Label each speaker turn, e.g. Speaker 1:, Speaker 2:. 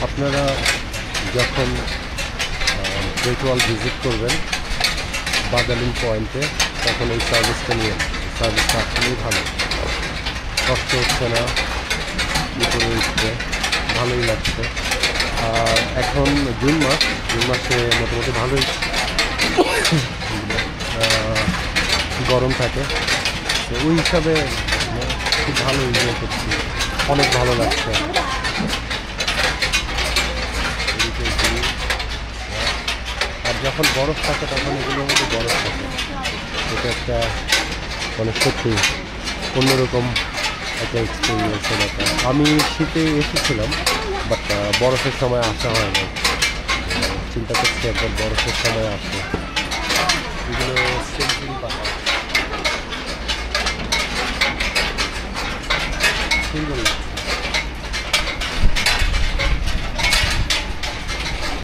Speaker 1: আপনারা যখন গ্রেট ওয়াল ভিজিট করবেন বাদালিং পয়েন্টে, তখন এই সার্ভিসটা নিয়ে সার্ভিসটা আসলেই ভালো, কষ্ট হচ্ছে না, উপরে উঠতে ভালোই লাগছে। আর এখন জুন মাসে মোটামুটি ভালোই গরম থাকে, তো ওই হিসাবে খুব ভালো এনজয় করছি, অনেক ভালো লাগছে। আর যখন বরফ থাকে তখন এগুলোর মধ্যে বরফ থাকে, এটা একটা মানে সত্যি অন্যরকম একটা এক্সপিরিয়েন্সের ব্যাপার। আমি শীতে এসেছিলাম, বাট বরফের সময় আসা হয় না, চিন্তা করছি একবার বরফের সময় আসে। এগুলো সেন্টুরি পাহাড়, সুন্দর লাগছে।